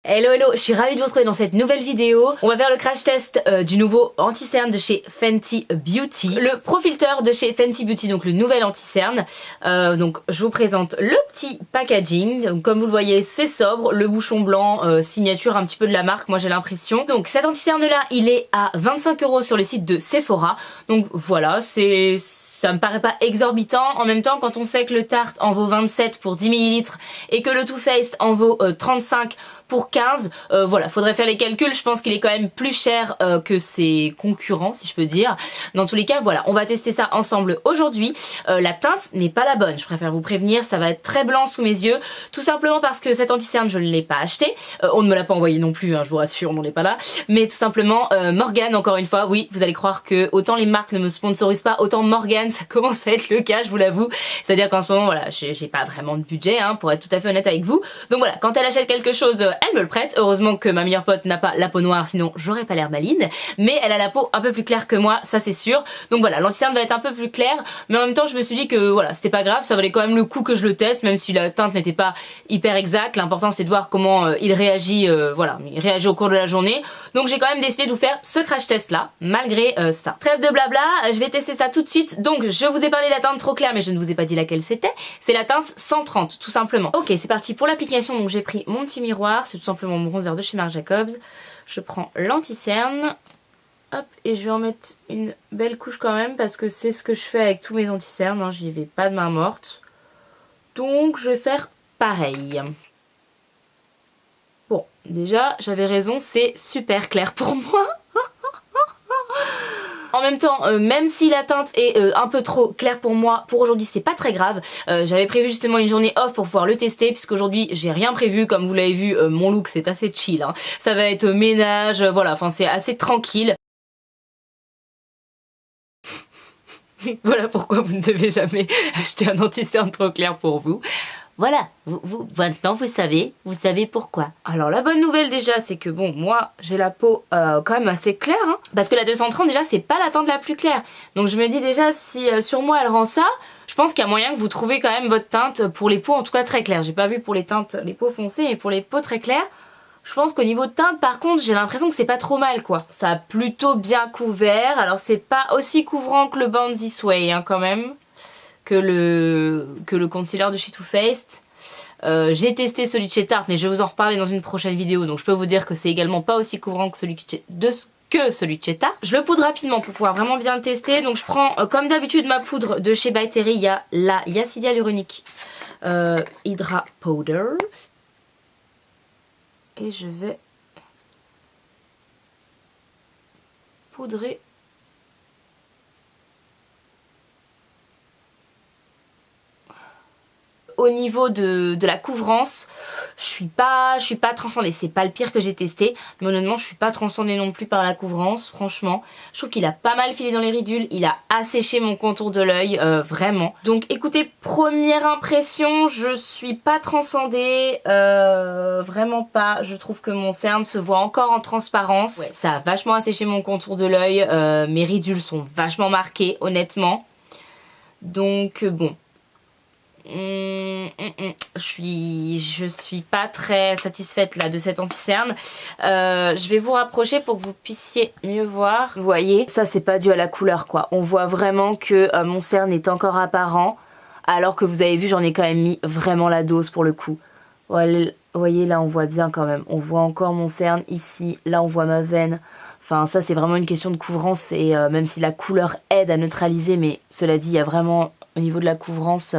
Hello hello, je suis ravie de vous retrouver dans cette nouvelle vidéo. On va faire le crash test du nouveau anti-cerne de chez Fenty Beauty. Le Pro Filter de chez Fenty Beauty, donc le nouvel anti-cerne. Donc je vous présente le petit packaging. Donc, comme vous le voyez, c'est sobre. Le bouchon blanc, signature un petit peu de la marque, moi j'ai l'impression. Donc cet anti-cerne là, il est à 25 € sur le site de Sephora. Donc voilà, ça me paraît pas exorbitant. En même temps, quand on sait que le Tarte en vaut 27 pour 10 ml et que le Too Faced en vaut 35 pour 15, voilà, faudrait faire les calculs. Je pense qu'il est quand même plus cher que ses concurrents, si je peux dire. Dans tous les cas, voilà, on va tester ça ensemble aujourd'hui. La teinte n'est pas la bonne, je préfère vous prévenir, ça va être très blanc sous mes yeux, tout simplement parce que cet anti-cerne, je ne l'ai pas acheté. On ne me l'a pas envoyé non plus, hein, je vous rassure, on n'en est pas là. Mais tout simplement, Morgane, encore une fois, oui, vous allez croire que autant les marques ne me sponsorisent pas, autant Morgane, ça commence à être le cas, je vous l'avoue. C'est-à-dire qu'en ce moment, voilà, j'ai pas vraiment de budget, hein, pour être tout à fait honnête avec vous. Donc voilà, quand elle achète quelque chose, elle me le prête. Heureusement que ma meilleure pote n'a pas la peau noire, sinon j'aurais pas l'air maline. Mais elle a la peau un peu plus claire que moi, ça c'est sûr. Donc voilà, l'anti-cerne va être un peu plus clair. Mais en même temps, je me suis dit que voilà, c'était pas grave, ça valait quand même le coup que je le teste, même si la teinte n'était pas hyper exacte. L'important c'est de voir comment il réagit, voilà, il réagit au cours de la journée. Donc j'ai quand même décidé de vous faire ce crash test là, malgré ça. Trêve de blabla, je vais tester ça tout de suite. Donc je vous ai parlé de la teinte trop claire, mais je ne vous ai pas dit laquelle c'était. C'est la teinte 130, tout simplement. Ok, c'est parti pour l'application. Donc j'ai pris mon petit miroir, c'est tout simplement mon bronzer de chez Marc Jacobs. Je prends l'anti-cerne, hop, et je vais en mettre une belle couche quand même, parce que c'est ce que je fais avec tous mes anti-cernes, hein, j'y vais pas de main morte. Donc je vais faire pareil. Bon, déjà, j'avais raison, c'est super clair pour moi. En même temps, même si la teinte est un peu trop claire pour moi, pour aujourd'hui c'est pas très grave. J'avais prévu justement une journée off pour pouvoir le tester, puisqu'aujourd'hui j'ai rien prévu. Comme vous l'avez vu, mon look c'est assez chill, hein. Ça va être ménage, voilà, enfin c'est assez tranquille. Voilà pourquoi vous ne devez jamais acheter un anti-cerne trop clair pour vous. Voilà, maintenant vous savez pourquoi. Alors la bonne nouvelle déjà, c'est que bon, moi j'ai la peau quand même assez claire, hein, parce que la 230 déjà c'est pas la teinte la plus claire. Donc je me dis déjà, si sur moi elle rend ça, je pense qu'il y a moyen que vous trouviez quand même votre teinte pour les peaux en tout cas très claires. J'ai pas vu pour les teintes, les peaux foncées, mais pour les peaux très claires, je pense qu'au niveau de teinte par contre j'ai l'impression que c'est pas trop mal quoi. Ça a plutôt bien couvert, alors c'est pas aussi couvrant que le Born This Way, hein, quand même. Que le concealer de chez Too Faced. J'ai testé celui de chez Tarte, mais je vais vous en reparler dans une prochaine vidéo, donc je peux vous dire que c'est également pas aussi couvrant que celui de chez Tarte. Je le poudre rapidement pour pouvoir vraiment bien le tester. Donc je prends comme d'habitude ma poudre de chez By Terry, il y a la Yacidia Hyaluronic Hydra Powder. Et je vais poudrer . Au niveau de la couvrance, je suis pas transcendée. C'est pas le pire que j'ai testé, mais honnêtement je suis pas transcendée non plus par la couvrance. Franchement, je trouve qu'il a pas mal filé dans les ridules, il a asséché mon contour de l'œil, vraiment. Donc écoutez, première impression, je suis pas transcendée, vraiment pas. Je trouve que mon cerne se voit encore en transparence. Ouais, ça a vachement asséché mon contour de l'œil, mes ridules sont vachement marquées, honnêtement. Donc bon. Je suis pas très satisfaite là de cet anti-cerne. Je vais vous rapprocher pour que vous puissiez mieux voir. Vous voyez, ça c'est pas dû à la couleur quoi. On voit vraiment que mon cerne est encore apparent, alors que vous avez vu j'en ai quand même mis vraiment la dose pour le coup. Vous voyez là on voit bien quand même. On voit encore mon cerne ici, là on voit ma veine. Enfin ça c'est vraiment une question de couvrance, et même si la couleur aide à neutraliser, mais cela dit il y a vraiment au niveau de la couvrance...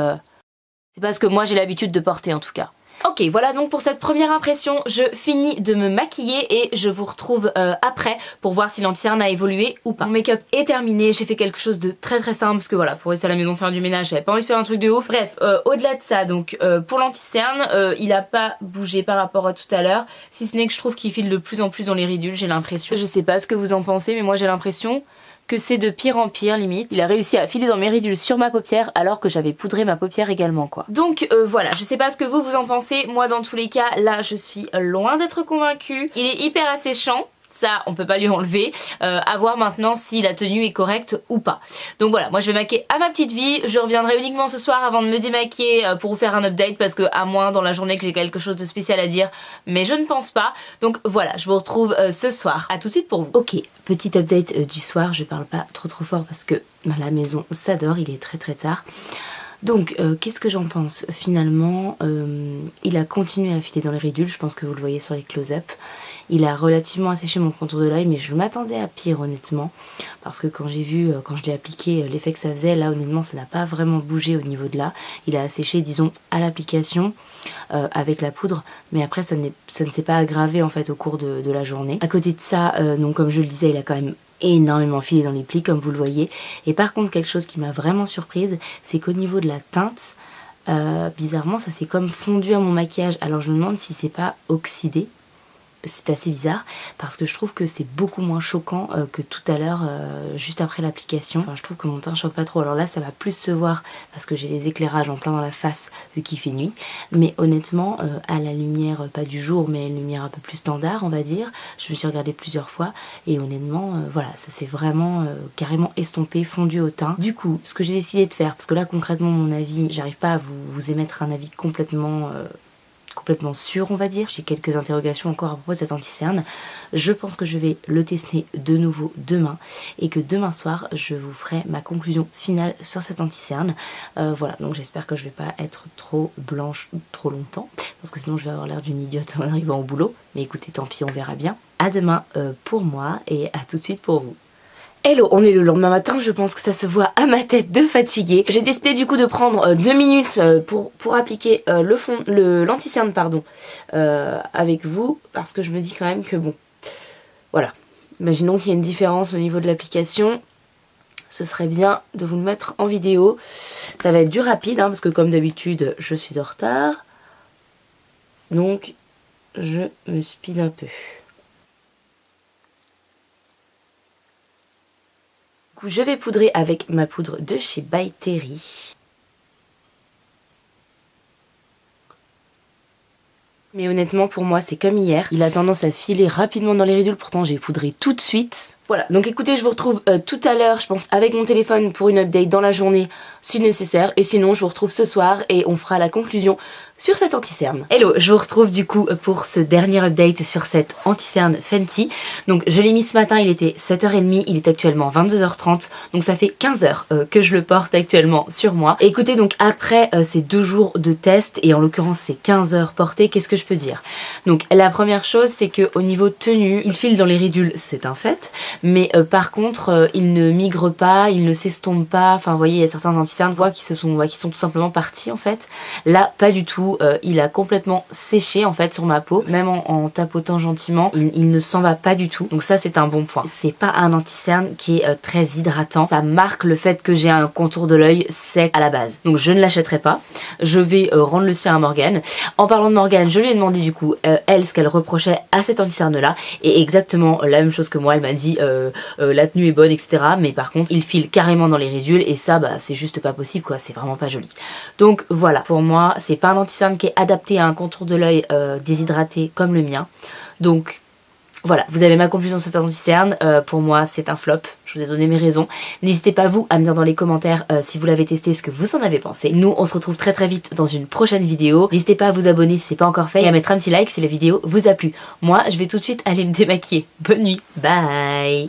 c'est pas ce que moi j'ai l'habitude de porter en tout cas. Ok, voilà donc pour cette première impression, je finis de me maquiller et je vous retrouve après pour voir si l'anti-cerne a évolué ou pas. Mon make-up est terminé, j'ai fait quelque chose de très simple parce que voilà, pour rester à la maison faire du ménage, j'avais pas envie de faire un truc de ouf. Bref, au-delà de ça, donc pour l'anti-cerne, il a pas bougé par rapport à tout à l'heure, si ce n'est que je trouve qu'il file de plus en plus dans les ridules, j'ai l'impression. Je sais pas ce que vous en pensez, mais moi j'ai l'impression que c'est de pire en pire limite. Il a réussi à filer dans mes ridules sur ma paupière alors que j'avais poudré ma paupière également quoi. Donc voilà, je sais pas ce que vous en pensez, moi dans tous les cas là je suis loin d'être convaincue. Il est hyper asséchant, ça on peut pas lui enlever. À voir maintenant si la tenue est correcte ou pas. Donc voilà, moi je vais maquiller à ma petite vie. Je reviendrai uniquement ce soir avant de me démaquiller pour vous faire un update, parce que à moins dans la journée que j'ai quelque chose de spécial à dire, mais je ne pense pas. Donc voilà, je vous retrouve ce soir. À tout de suite pour vous. Ok, petit update du soir. Je parle pas trop fort parce que la maison s'adore, il est très tard. Donc qu'est-ce que j'en pense? Finalement il a continué à filer dans les ridules, je pense que vous le voyez sur les close-up. Il a relativement asséché mon contour de l'œil, mais je m'attendais à pire honnêtement, parce que quand j'ai vu, quand je l'ai appliqué, l'effet que ça faisait, là honnêtement ça n'a pas vraiment bougé au niveau de là. Il a asséché disons à l'application avec la poudre, mais après ça ne s'est pas aggravé en fait au cours de la journée. À côté de ça, donc comme je le disais, il a quand même énormément filé dans les plis comme vous le voyez. Et par contre quelque chose qui m'a vraiment surprise, c'est qu'au niveau de la teinte, bizarrement ça s'est comme fondu à mon maquillage. Alors je me demande si c'est pas oxydé. C'est assez bizarre parce que je trouve que c'est beaucoup moins choquant que tout à l'heure juste après l'application. Enfin je trouve que mon teint choque pas trop. Alors là ça va plus se voir parce que j'ai les éclairages en plein dans la face vu qu'il fait nuit. Mais honnêtement à la lumière pas du jour mais une lumière un peu plus standard on va dire. Je me suis regardée plusieurs fois et honnêtement voilà ça s'est vraiment carrément estompé, fondu au teint. Du coup ce que j'ai décidé de faire, parce que là concrètement mon avis, j'arrive pas à vous émettre un avis complètement sûr on va dire, j'ai quelques interrogations encore à propos de cet anti-cerne. Je pense que je vais le tester de nouveau demain et que demain soir je vous ferai ma conclusion finale sur cet anti-cerne. Voilà, donc j'espère que je vais pas être trop blanche trop longtemps parce que sinon je vais avoir l'air d'une idiote en arrivant au boulot, mais écoutez tant pis, on verra bien. À demain pour moi et à tout de suite pour vous. Hello, on est le lendemain matin, je pense que ça se voit à ma tête de fatiguée. J'ai décidé du coup de prendre 2 minutes pour appliquer l'anti-cerne pardon, avec vous, parce que je me dis quand même que bon, voilà. Imaginons qu'il y a une différence au niveau de l'application, ce serait bien de vous le mettre en vidéo. Ça va être du rapide, parce que comme d'habitude, je suis en retard. Donc, je me speed un peu. Je vais poudrer avec ma poudre de chez By Terry. Mais honnêtement pour moi c'est comme hier, il a tendance à filer rapidement dans les ridules, pourtant j'ai poudré tout de suite. Voilà, donc écoutez je vous retrouve tout à l'heure je pense avec mon téléphone pour une update dans la journée si nécessaire, et sinon je vous retrouve ce soir et on fera la conclusion sur cet anti-cerne. Hello, je vous retrouve du coup pour ce dernier update sur cet anti-cerne Fenty. Donc je l'ai mis ce matin, il était 7h30, il est actuellement 22h30, donc ça fait 15h que je le porte actuellement sur moi. Et écoutez donc après ces 2 jours de test, et en l'occurrence ces 15 heures portées, qu'est-ce que je peux dire? Donc la première chose c'est que au niveau tenue, il file dans les ridules, c'est un fait, mais par contre il ne migre pas, il ne s'estompe pas, enfin vous voyez il y a certains anti-cernes qui sont tout simplement partis en fait. Là pas du tout. Il a complètement séché en fait sur ma peau, même en tapotant gentiment, il ne s'en va pas du tout, donc ça c'est un bon point. C'est pas un anti-cerne qui est très hydratant, ça marque le fait que j'ai un contour de l'œil sec à la base, donc je ne l'achèterai pas. Je vais rendre le sien à Morgane. En parlant de Morgane, je lui ai demandé du coup elle ce qu'elle reprochait à cet anti-cerne là, et exactement la même chose que moi. Elle m'a dit la tenue est bonne etc, mais par contre il file carrément dans les ridules et ça bah c'est juste pas possible quoi, c'est vraiment pas joli. Donc voilà, pour moi c'est pas un anti-cerne qui est adapté à un contour de l'œil déshydraté comme le mien. Donc voilà, vous avez ma conclusion sur cet anti-cerne. Pour moi c'est un flop, je vous ai donné mes raisons. N'hésitez pas vous à me dire dans les commentaires si vous l'avez testé, ce que vous en avez pensé. Nous on se retrouve très vite dans une prochaine vidéo. N'hésitez pas à vous abonner si c'est pas encore fait et à mettre un petit like si la vidéo vous a plu. Moi je vais tout de suite aller me démaquiller. Bonne nuit, bye.